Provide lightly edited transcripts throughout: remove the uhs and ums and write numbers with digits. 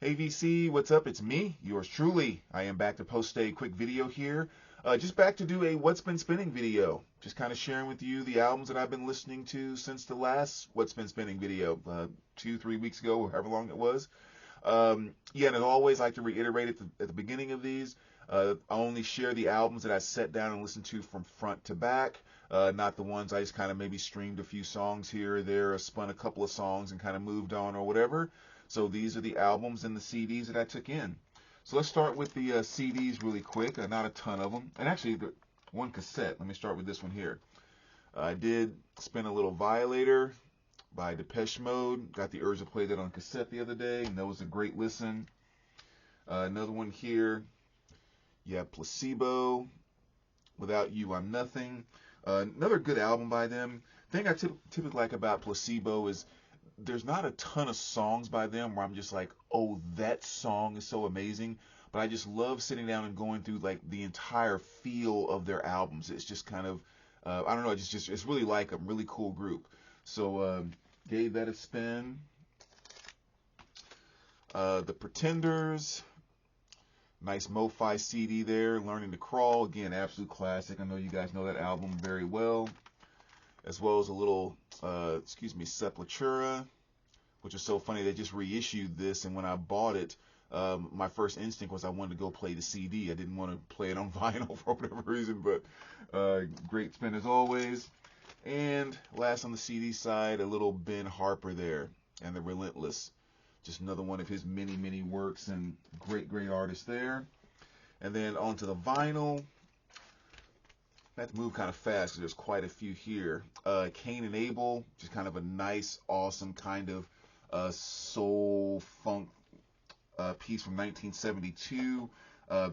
Hey VC, what's up? It's me, yours truly. I am back to post a quick video here. Just back to do a What's Been Spinning video. Just kind of sharing with you the albums that I've been listening to since the last What's Been Spinning video, 2-3 weeks ago, or however long it was. Yeah, and as always, I like to reiterate at the beginning of these, I only share the albums that I sat down and listened to from front to back, not the ones I just kind of maybe streamed a few songs here or there, or spun a couple of songs and kind of moved on or whatever. So these are the albums and the CDs that I took in. So let's start with the CDs really quick, not a ton of them. And actually, one cassette. Let me start with this one here. I did spin a little Violator by Depeche Mode. Got the urge to play that on cassette the other day, and that was a great listen. Another one here. Yeah, Placebo. Without You, I'm Nothing. Another good album by them. The thing I typically like about Placebo is there's not a ton of songs by them where I'm just like, oh, that song is so amazing. But I just love sitting down and going through like the entire feel of their albums. It's just kind of, I don't know, it's really like a really cool group. So gave that a spin. The Pretenders, nice Mo-Fi CD there. Learning to Crawl, again, absolute classic. I know you guys know that album very well. As well as a little, Sepultura, which is so funny. They just reissued this, and when I bought it, my first instinct was I wanted to go play the CD. I didn't want to play it on vinyl for whatever reason, but great spin as always. And last on the CD side, a little Ben Harper there, and the Relentless. Just another one of his many, many works, and great, great artist there. And then onto the vinyl. I have to move kind of fast because there's quite a few here. Kane Abel, just kind of a nice, awesome kind of soul funk piece from 1972.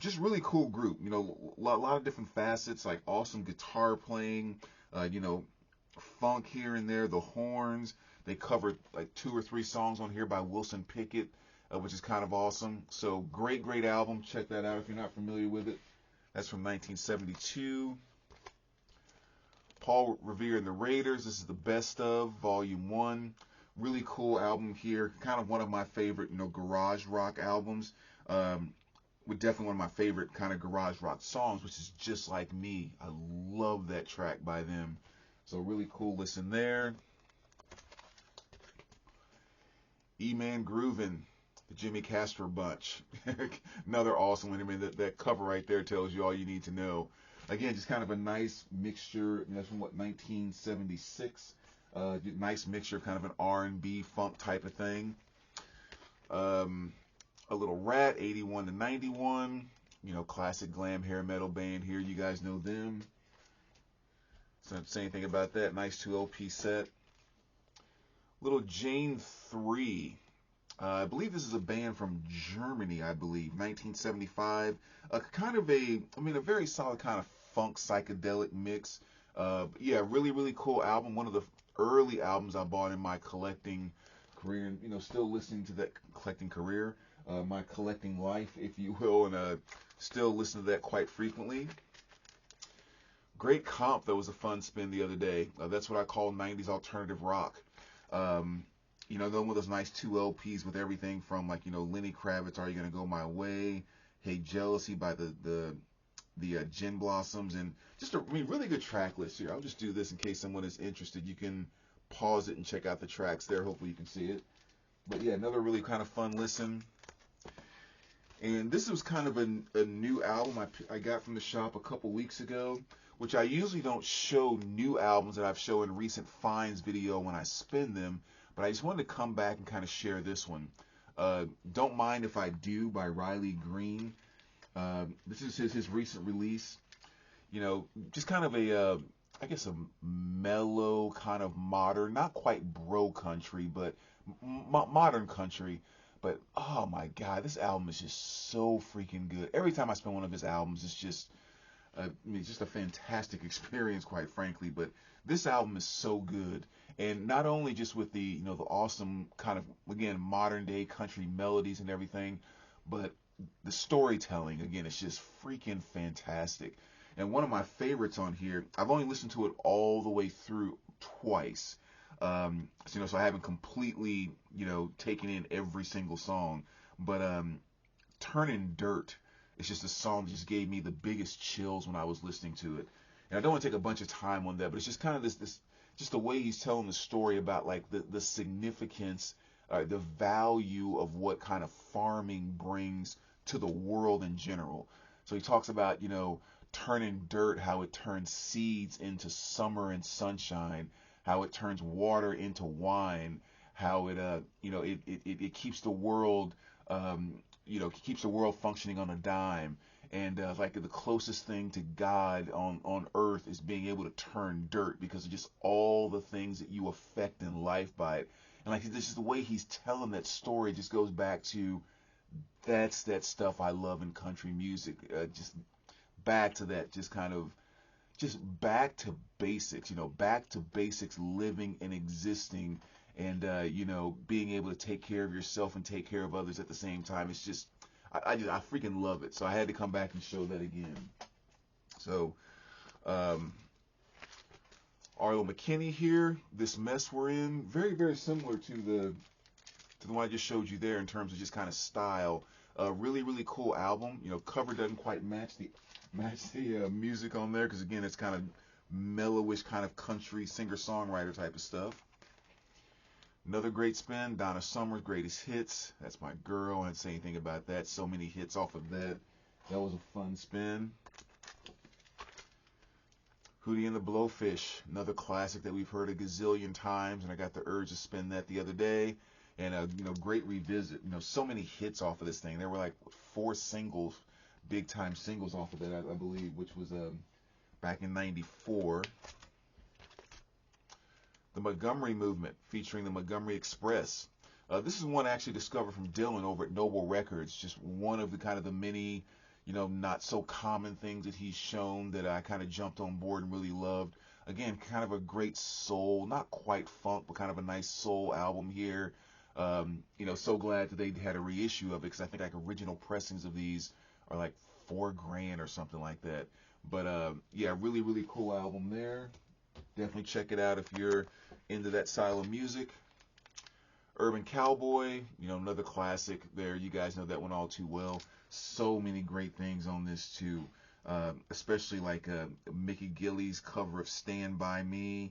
Just really cool group. You know, a lot of different facets, like awesome guitar playing, funk here and there, the horns. They covered like 2 or 3 songs on here by Wilson Pickett, which is kind of awesome. So great, great album. Check that out if you're not familiar with it. That's from 1972. Paul Revere and the Raiders. This is the Best of, Volume 1. Really cool album here. Kind of one of my favorite, garage rock albums. Definitely one of my favorite kind of garage rock songs, which is Just Like Me. I love that track by them. So really cool listen there. E-Man Groovin', the Jimmy Casper Bunch. Another awesome one. I mean, that cover right there tells you all you need to know. Again, just kind of a nice mixture. That's from 1976. Nice mixture, kind of an R&B funk type of thing. A little Rat, 81 to 91. Classic glam hair metal band here. You guys know them. So don't say anything about that. Nice 2 LP set. Little Jane 3. I believe this is a band from Germany, 1975. Kind of a very solid kind of funk psychedelic mix. Yeah, really, really cool album. One of the early albums I bought in my collecting career, and, still listening to that collecting career, my collecting life, if you will, and still listen to that quite frequently. Great Comp, that was a fun spin the other day. That's what I call 90s alternative rock. One of those nice 2 LPs with everything from Lenny Kravitz, Are You Gonna Go My Way, Hey Jealousy by the Gin Blossoms, and just a really good track list here. I'll just do this in case someone is interested. You can pause it and check out the tracks there. Hopefully you can see it. But yeah, another really kind of fun listen. And this was kind of a new album I got from the shop a couple weeks ago, which I usually don't show new albums that I've shown in recent finds video when I spin them. But I just wanted to come back and kind of share this one. Don't Mind If I Do by Riley Green. This is his recent release. Just kind of a mellow, kind of modern, not quite bro country, but modern country. But oh my God, this album is just so freaking good. Every time I spin one of his albums, it's just a fantastic experience, quite frankly. But this album is so good, and not only just with the the awesome kind of, again, modern day country melodies and everything, but the storytelling, again, it's just freaking fantastic. And one of my favorites on here, I've only listened to it all the way through twice. So I haven't completely, taken in every single song. But Turning Dirt, it's just a song that just gave me the biggest chills when I was listening to it. And I don't want to take a bunch of time on that, but it's just kind of this just the way he's telling the story about like the significance, the value of what kind of farming brings to the world in general. So he talks about, turning dirt, how it turns seeds into summer and sunshine, how it turns water into wine, how it keeps the world, keeps the world functioning on a dime. And like the closest thing to God on earth is being able to turn dirt because of just all the things that you affect in life by it. And like this is the way he's telling that story just goes back to that's that stuff I love in country music. Just back to that, just back to basics, back to basics, living and existing, and being able to take care of yourself and take care of others at the same time. It's just I freaking love it. So I had to come back and show that again. So Aro McKenna here, this mess we're in, very very similar to the one I just showed you there in terms of just kind of style. Really really cool album. Cover doesn't quite match the music on there because again it's kind of mellowish, kind of country singer-songwriter type of stuff. Another great spin, Donna Summer's Greatest Hits. That's my girl. I didn't say anything about that. So many hits off of that. That was a fun spin. Hootie and the Blowfish, another classic that we've heard a gazillion times, and I got the urge to spin that the other day. And great revisit. So many hits off of this thing. There were like 4 singles, big time singles off of that, I believe, which was back in '94. The Montgomery Movement, featuring the Montgomery Express. This is one I actually discovered from Dylan over at Noble Records. Just one of the kind of the many, not so common things that he's shown that I kind of jumped on board and really loved. Again, kind of a great soul, not quite funk, but kind of a nice soul album here. So glad that they had a reissue of it because I think like original pressings of these are like $4,000 or something like that. But yeah, really really cool album there. Definitely check it out if you're into that style of music. Urban Cowboy, another classic there. You guys know that one all too well. So many great things on this too, especially like Mickey Gilley's cover of Stand By Me.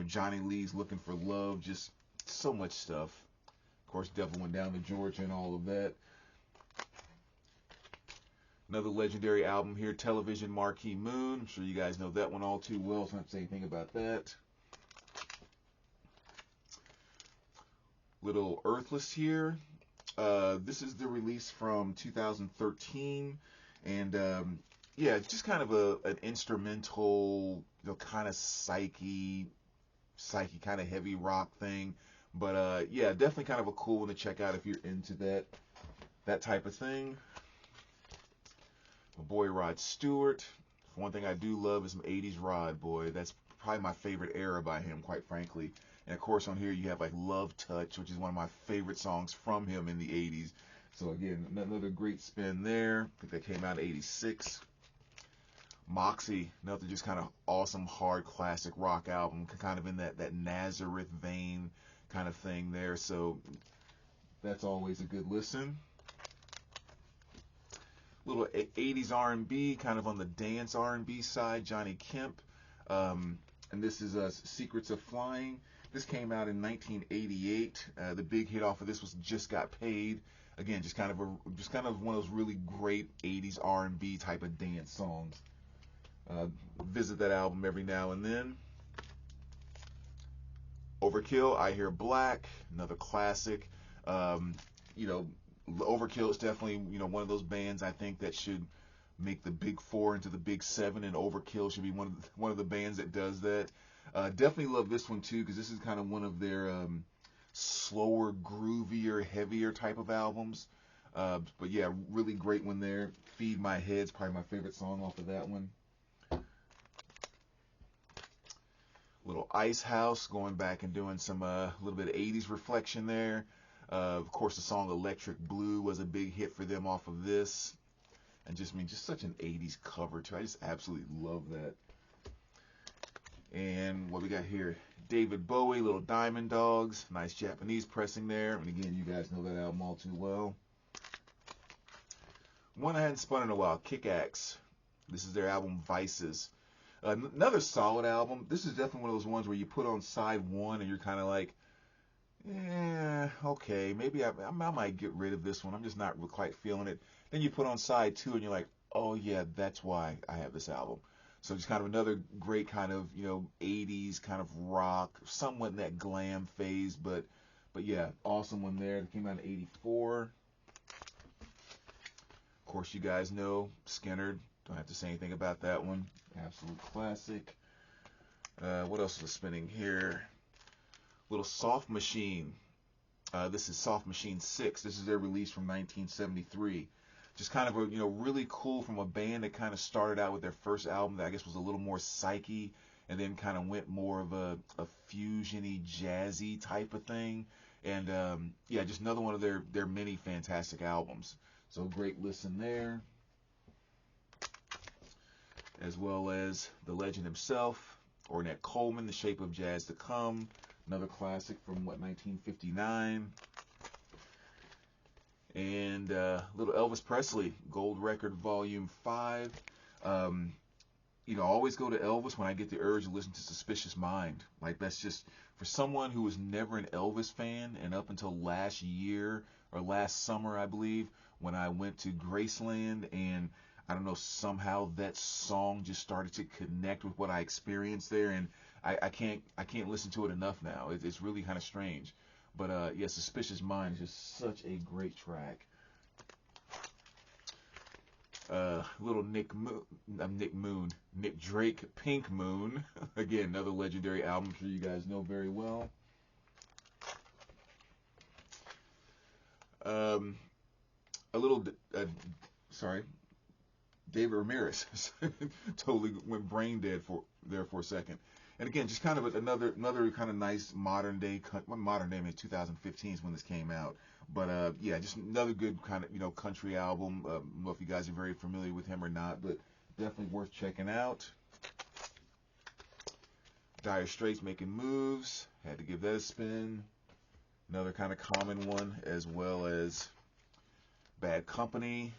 Johnny Lee's Looking for Love. Just so much stuff. Of course, Devil Went Down to Georgia and all of that. Another legendary album here, Television Marquee Moon. I'm sure you guys know that one all too well, so I don't have to say anything about that. Little Earthless here. This is the release from 2013, and yeah, just kind of an instrumental, kind of psyche kind of heavy rock thing. But yeah, definitely kind of a cool one to check out if you're into that type of thing. My boy Rod Stewart. One thing I do love is some 80s Rod, boy. That's probably my favorite era by him, quite frankly. And of course on here you have like Love Touch, which is one of my favorite songs from him in the 80s. So again, another great spin there. I think that came out in '86. Moxie, another just kind of awesome hard classic rock album, kind of in that Nazareth vein kind of thing there. So that's always a good listen. Little 80s R&B, kind of on the dance R&B side, Johnny Kemp. And this is Secrets of Flying. This came out in 1988. The big hit off of this was Just Got Paid. Again, just kind of one of those really great 80s R&B type of dance songs. Visit that album every now and then. Overkill, I Hear Black, another classic. Overkill is definitely, one of those bands I think that should make the Big Four into the Big Seven, and Overkill should be one of the bands that does that. Definitely love this one too because this is kind of one of their slower, groovier, heavier type of albums. But yeah, really great one there. Feed My Head's probably my favorite song off of that one. Little Ice House, going back and doing some little bit of 80s reflection there. Of course, the song Electric Blue was a big hit for them off of this. And just such an 80s cover too. I just absolutely love that. And what we got here, David Bowie, Little Diamond Dogs, nice Japanese pressing there. And again, you guys know that album all too well. One I hadn't spun in a while, Kick-Axe. This is their album Vices. Another solid album. This is definitely one of those ones where you put on side one and you're kind of like, yeah, okay, maybe I might get rid of this one. I'm just not quite feeling it. Then you put on side two and you're like, oh yeah, that's why I have this album. So just kind of another great kind of, 80s kind of rock, somewhat in that glam phase, but yeah, awesome one there. It came out in 84. Of course, you guys know Skinnard. Don't have to say anything about that one. Absolute classic. What else is spinning here? Little Soft Machine. This is Soft Machine 6. This is their release from 1973. Just kind of a, really cool from a band that kind of started out with their first album that I guess was a little more psyche, and then kind of went more of a fusion-y, jazzy type of thing. And yeah, just another one of their many fantastic albums. So great listen there. As well as the legend himself, Ornette Coleman, The Shape of Jazz to Come. Another classic from, 1959. And little Elvis Presley, Gold Record Volume 5. I always go to Elvis when I get the urge to listen to Suspicious Mind. Like, that's just, for someone who was never an Elvis fan, and up until last year, or last summer, I believe, when I went to Graceland, and I don't know, somehow that song just started to connect with what I experienced there, and I can't listen to it enough now. It's really kind of strange. But yeah, Suspicious Mind is just such a great track. Little Nick Drake, Pink Moon. Again, another legendary album, I'm sure you guys know very well. David Ramirez. Totally went brain dead for a second. And again, just kind of another kind of nice modern day, I mean 2015 is when this came out. But yeah, just another good kind of country album. I don't know if you guys are very familiar with him or not, but definitely worth checking out. Dire Straits, Making Moves. Had to give that a spin. Another kind of common one, as well as Bad Company.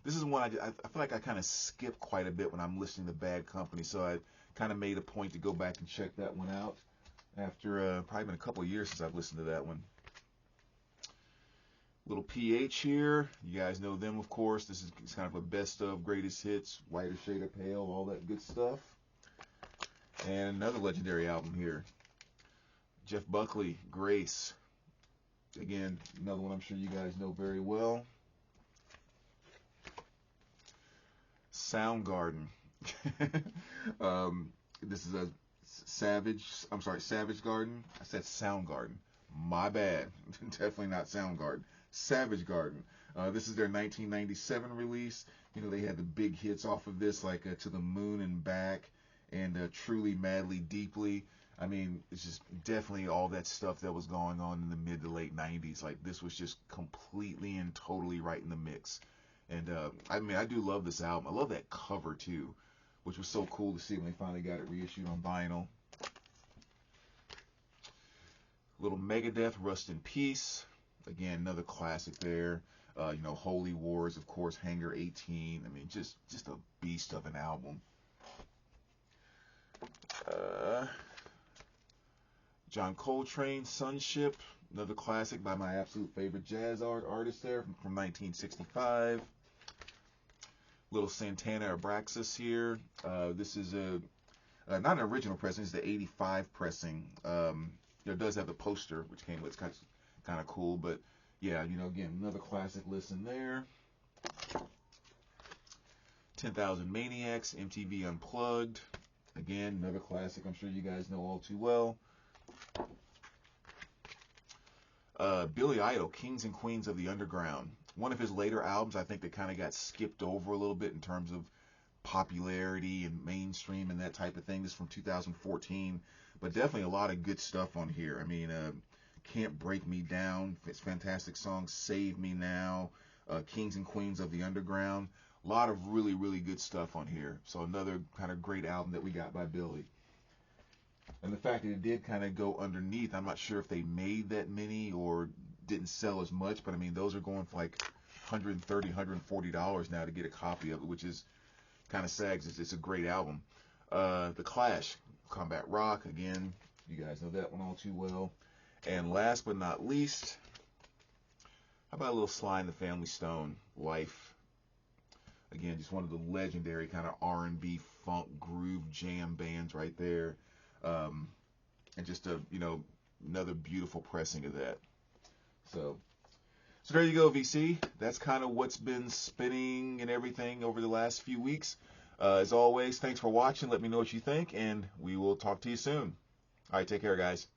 This is one I feel like I kind of skip quite a bit when I'm listening to Bad Company, so I kind of made a point to go back and check that one out after probably been a couple of years since I've listened to that one. Little PH here. You guys know them, of course. This is kind of a best of greatest hits, Whiter Shade of Pale, all that good stuff. And another legendary album here. Jeff Buckley, Grace. Again, another one I'm sure you guys know very well. Soundgarden. This is a Savage Garden. I said Soundgarden. My bad. Definitely not Soundgarden. Savage Garden. This is their 1997 release. They had the big hits off of this, like To the Moon and Back, and Truly, Madly, Deeply. I mean, it's just definitely all that stuff that was going on in the mid to late 90s. Like, this was just completely and totally right in the mix. And I mean, I do love this album. I love that cover too, which was so cool to see when they finally got it reissued on vinyl. Little Megadeth, Rust in Peace. Again, another classic there. Holy Wars, of course, Hangar 18. I mean, just a beast of an album. John Coltrane, Sunship. Another classic by my absolute favorite jazz artist there from 1965. Little Santana Abraxas here. This is not an original pressing. It's the 85 pressing. It does have the poster, which came with. It's kind of cool. But yeah, again, another classic listen there. 10,000 Maniacs, MTV Unplugged. Again, another classic I'm sure you guys know all too well. Billy Idol, Kings and Queens of the Underground. One of his later albums, I think, that kind of got skipped over a little bit in terms of popularity and mainstream and that type of thing. This is from 2014, but definitely a lot of good stuff on here. I mean, Can't Break Me Down, it's fantastic song. Save Me Now, Kings and Queens of the Underground. A lot of really, really good stuff on here. So another kind of great album that we got by Billy. And the fact that it did kind of go underneath, I'm not sure if they made that many or didn't sell as much, but I mean, those are going for like $130, $140 now to get a copy of it, which is kind of sad 'cause it's a great album. The Clash, Combat Rock, again, you guys know that one all too well. And last but not least, how about a little Sly and the Family Stone, Life. Again, just one of the legendary kind of R&B, funk, groove, jam bands right there. And just another beautiful pressing of that. So there you go, VC. That's kind of what's been spinning and everything over the last few weeks. As always, thanks for watching. Let me know what you think, and we will talk to you soon. All right, take care, guys.